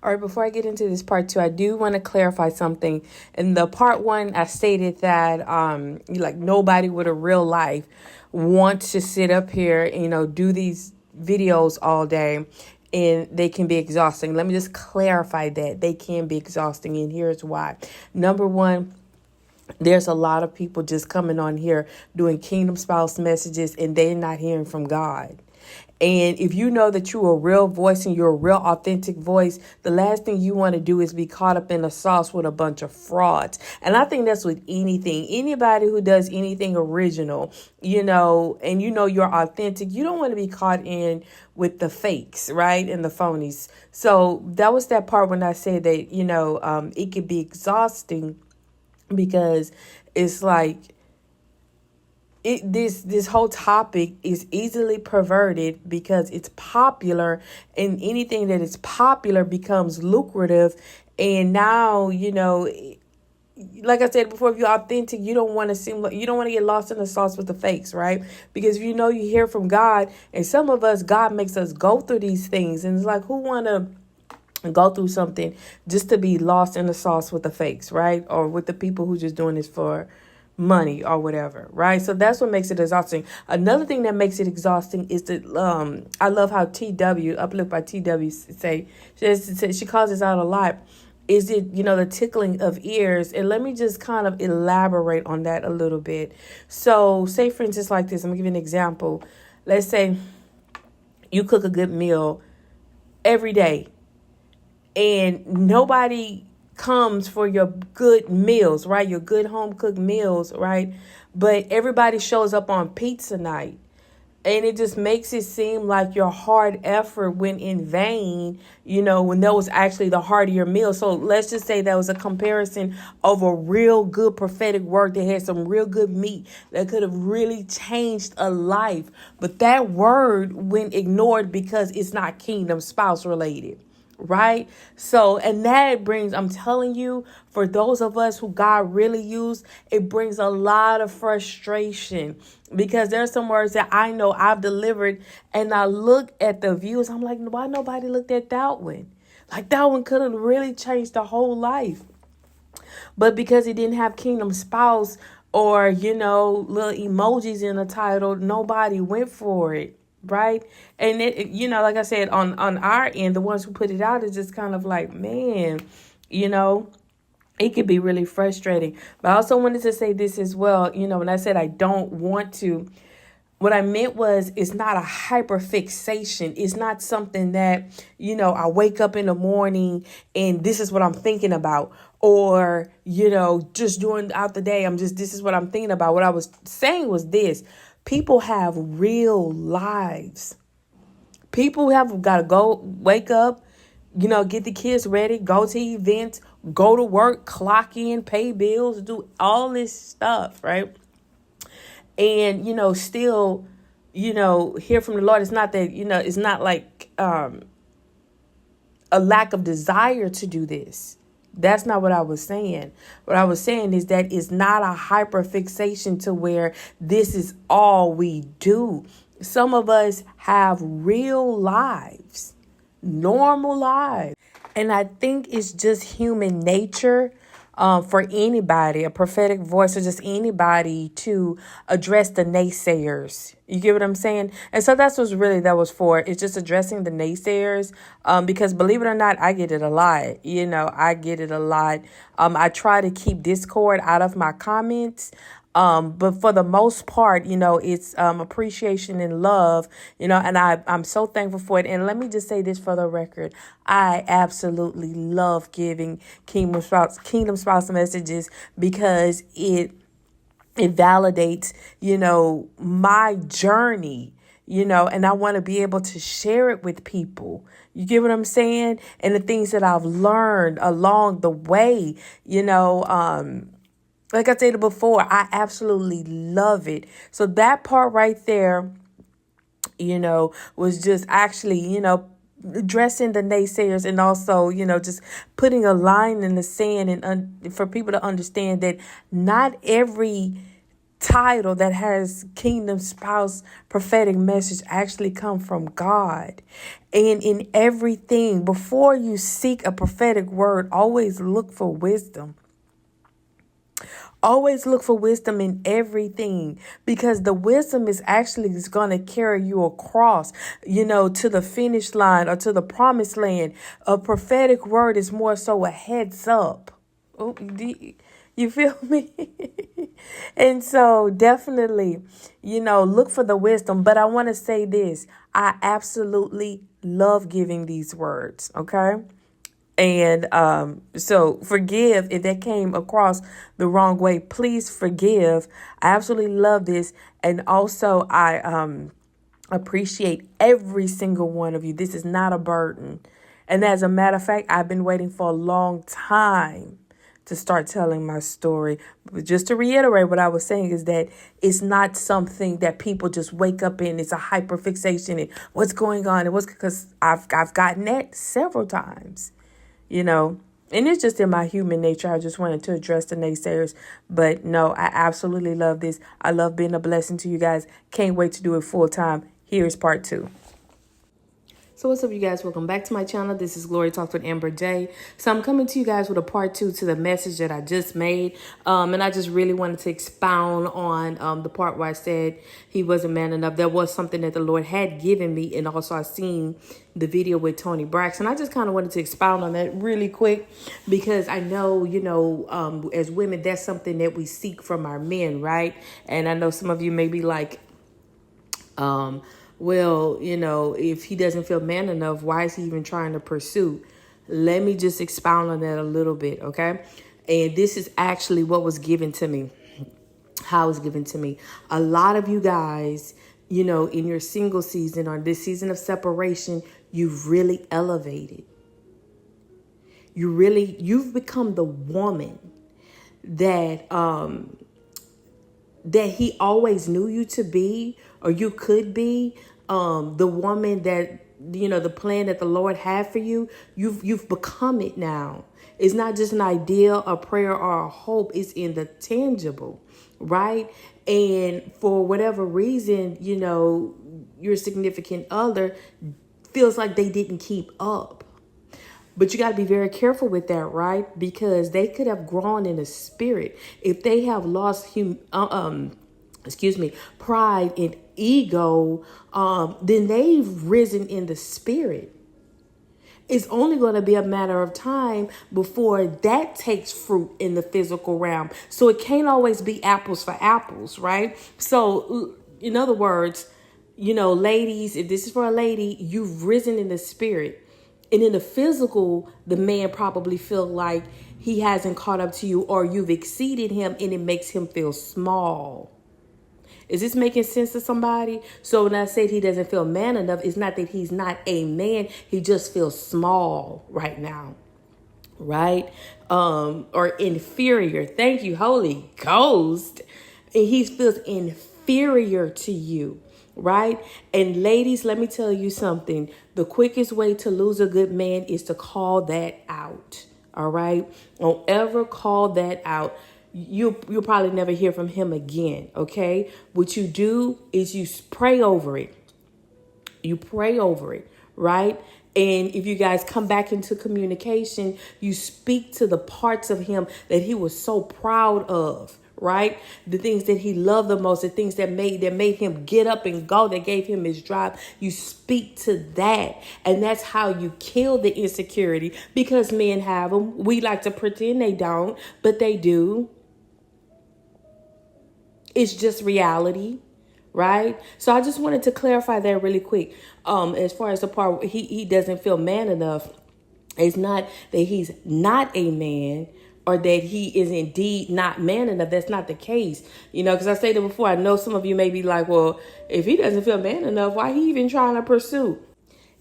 All right, before I get into this part two, I do want to clarify something. In the part one, I stated that like nobody with a real life wants to sit up here, do these videos all day, and they can be exhausting. Let me just clarify that they can be exhausting, and here's why. Number one, there's a lot of people just coming on here doing kingdom spouse messages and they're not hearing from God. And if you know that you're a real voice and you're a real authentic voice, the last thing you want to do is be caught up in a sauce with a bunch of frauds. And I think that's with anything. Anybody who does anything original, and you're authentic, you don't want to be caught in with the fakes, right? And the phonies. So that was that part when I said that, it could be exhausting because it's like this whole topic is easily perverted because it's popular, and anything that is popular becomes lucrative. And now, like I said before, if you're authentic, you don't want to get lost in the sauce with the fakes, right? Because if you hear from God, and some of us, God makes us go through these things, and it's like, who want to go through something just to be lost in the sauce with the fakes, right? Or with the people who just doing this for money or whatever, right? So that's what makes it exhausting. Another thing that makes it exhausting is that I love how Uplift by TW she calls this out a lot. Is it, the tickling of ears? And let me just kind of elaborate on that a little bit. So say, for instance, like this, I'm gonna give you an example. Let's say you cook a good meal every day, and nobody comes for your good meals, right? Your good home cooked meals, right? But everybody shows up on pizza night. And it just makes it seem like your hard effort went in vain, when that was actually the heart of your meal. So let's just say that was a comparison of a real good prophetic word that had some real good meat that could have really changed a life. But that word went ignored because it's not kingdom spouse related. Right? So, and that brings, I'm telling you, for those of us who God really used, it brings a lot of frustration because there's some words that I know I've delivered, and I look at the views, I'm like, why nobody looked at that one? Like, that one could have really changed the whole life. But because it didn't have kingdom spouse or, little emojis in the title, nobody went for it. Right. And like I said, on our end, the ones who put it out is just kind of like, man, it could be really frustrating. But I also wanted to say this as well. When I said I don't want to, what I meant was it's not a hyperfixation. It's not something that, I wake up in the morning and this is what I'm thinking about. Or, just during out the day, this is what I'm thinking about. What I was saying was this. People have real lives. People have got to go wake up, get the kids ready, go to events, go to work, clock in, pay bills, do all this stuff, right? And, still, hear from the Lord. It's not that, it's not like a lack of desire to do this. That's not what I was saying. What I was saying is that it's not a hyperfixation to where this is all we do. Some of us have real lives, normal lives. And I think it's just human nature for anybody, a prophetic voice, or just anybody to address the naysayers. You get what I'm saying? And so that's what really that was for. It's just addressing the naysayers. Because believe it or not, I get it a lot. I get it a lot. I try to keep discord out of my comments. But for the most part, it's appreciation and love, and I'm so thankful for it. And let me just say this for the record. I absolutely love giving kingdom spouse messages because it validates, my journey, and I want to be able to share it with people. You get what I'm saying? And the things that I've learned along the way, like I said before, I absolutely love it. So that part right there, was just actually, addressing the naysayers, and also, just putting a line in the sand and for people to understand that not every title that has kingdom spouse prophetic message actually come from God. And in everything, before you seek a prophetic word, always look for wisdom. Always look for wisdom in everything, because the wisdom is going to carry you across, to the finish line or to the promised land. A prophetic word is more so a heads up. Oh, you feel me? And so definitely, look for the wisdom. But I want to say this. I absolutely love giving these words. Okay. And so forgive if that came across the wrong way. Please forgive. I absolutely love this. And also I appreciate every single one of you. This is not a burden. And as a matter of fact, I've been waiting for a long time to start telling my story. But just to reiterate, what I was saying is that it's not something that people just wake up in. It's a hyperfixation and what's going on. It was because I've gotten that several times. And it's just in my human nature. I just wanted to address the naysayers. But no, I absolutely love this. I love being a blessing to you guys. Can't wait to do it full time. Here's part 2. So what's up, you guys? Welcome back to my channel. This is Glory Talks with Amber J. So I'm coming to you guys with a part 2 to the message that I just made. And I just really wanted to expound on the part where I said he wasn't man enough. There was something that the Lord had given me. And also I seen the video with Tony Braxton. I just kind of wanted to expound on that really quick, because I know, as women, that's something that we seek from our men, right? And I know some of you may be like, well, if he doesn't feel man enough, why is he even trying to pursue? Let me just expound on that a little bit, okay? And this is actually what was given to me, how it was given to me. A lot of you guys, in your single season or this season of separation, you've really elevated. You've become the woman that that he always knew you to be, or you could be, the woman that, the plan that the Lord had for you. You've become it now. It's not just an idea, a prayer, or a hope. It's in the tangible, right? And for whatever reason, your significant other feels like they didn't keep up. But you got to be very careful with that, right? Because they could have grown in the spirit. If they have lost pride and ego, then they've risen in the spirit. It's only going to be a matter of time before that takes fruit in the physical realm. So it can't always be apples for apples, right? So in other words, ladies, if this is for a lady, you've risen in the spirit. And in the physical, the man probably feel like he hasn't caught up to you, or you've exceeded him, and it makes him feel small. Is this making sense to somebody? So when I said he doesn't feel man enough, it's not that he's not a man. He just feels small right now, right? Or inferior. Thank you, Holy Ghost. And he feels inferior to you. Right? And ladies, let me tell you something. The quickest way to lose a good man is to call that out. All right? Don't ever call that out. You'll probably never hear from him again. Okay? What you do is you pray over it. You pray over it. Right? And if you guys come back into communication, you speak to the parts of him that he was so proud of. Right? The things that he loved the most, the things that made him get up and go, that gave him his drive. You speak to that. And that's how you kill the insecurity, because men have them. We like to pretend they don't, but they do. It's just reality. Right? So I just wanted to clarify that really quick. As far as the part where he doesn't feel man enough, it's not that he's not a man, or that he is indeed not man enough. That's not the case. Because I said it before, I know some of you may be like, well, if he doesn't feel man enough, why he even trying to pursue?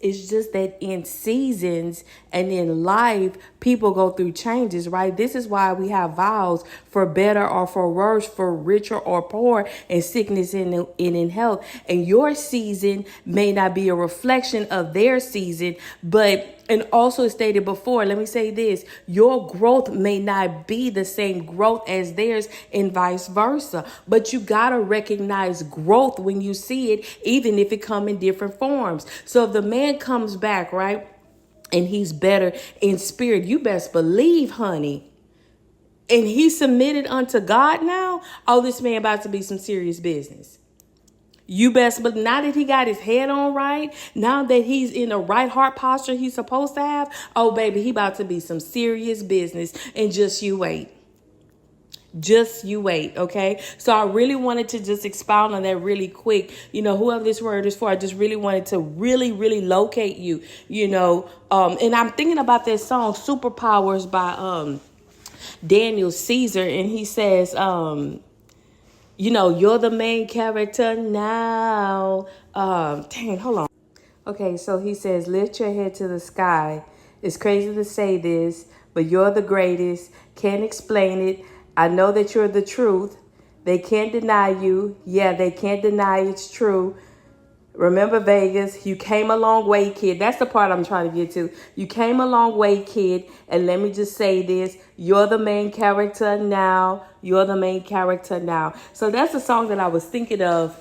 It's just that in seasons and in life, people go through changes, right? This is why we have vows for better or for worse, for richer or poor, in sickness and in health. And your season may not be a reflection of their season, but And also stated before, let me say this, your growth may not be the same growth as theirs and vice versa. But you got to recognize growth when you see it, even if it come in different forms. So if the man comes back, right, and he's better in spirit, you best believe, honey, and he submitted unto God now, oh, this man about to be some serious business. You best, but now that he got his head on right, now that he's in the right heart posture he's supposed to have, oh baby, he about to be some serious business. And just you wait. Just you wait, okay? So I really wanted to just expound on that really quick. You know, whoever this word is for, I just really wanted to really, really locate you, you know. And I'm thinking about that song, Superpowers by Daniel Caesar. And he says, you know, you're the main character now. Dang, hold on. Okay, so he says, lift your head to the sky. It's crazy to say this, but you're the greatest. Can't explain it. I know that you're the truth. They can't deny you. Yeah, they can't deny it's true. Remember Vegas, you came a long way, kid. That's the part I'm trying to get to. You came a long way, kid. And let me just say this. You're the main character now. You're the main character now. So that's the song that I was thinking of.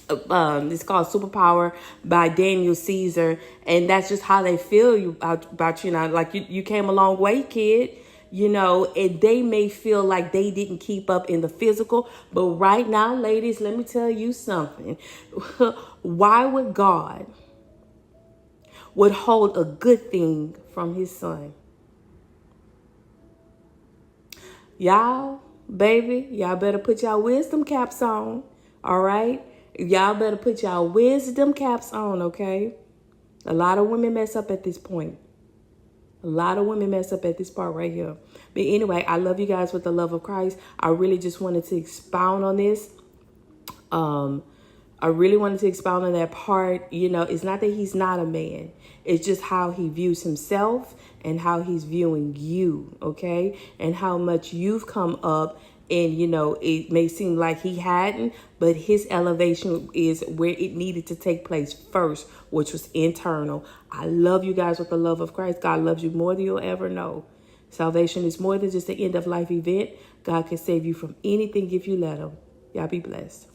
It's called Superpower by Daniel Caesar. And that's just how they feel about you now. Like you came a long way, kid. You know, and they may feel like they didn't keep up in the physical. But right now, ladies, let me tell you something. Why would God withhold a good thing from his son? Y'all, baby, y'all better put y'all wisdom caps on. All right? Y'all better put y'all wisdom caps on, okay? A lot of women mess up at this point. A lot of women mess up at this part right here. But anyway, I love you guys with the love of Christ. I really just wanted to expound on this. I really wanted to expound on that part. You know, it's not that he's not a man. It's just how he views himself and how he's viewing you, okay? And how much you've come up. And, you know, it may seem like he hadn't, but his elevation is where it needed to take place first, which was internal. I love you guys with the love of Christ. God loves you more than you'll ever know. Salvation is more than just an end of life event. God can save you from anything if you let him. Y'all be blessed.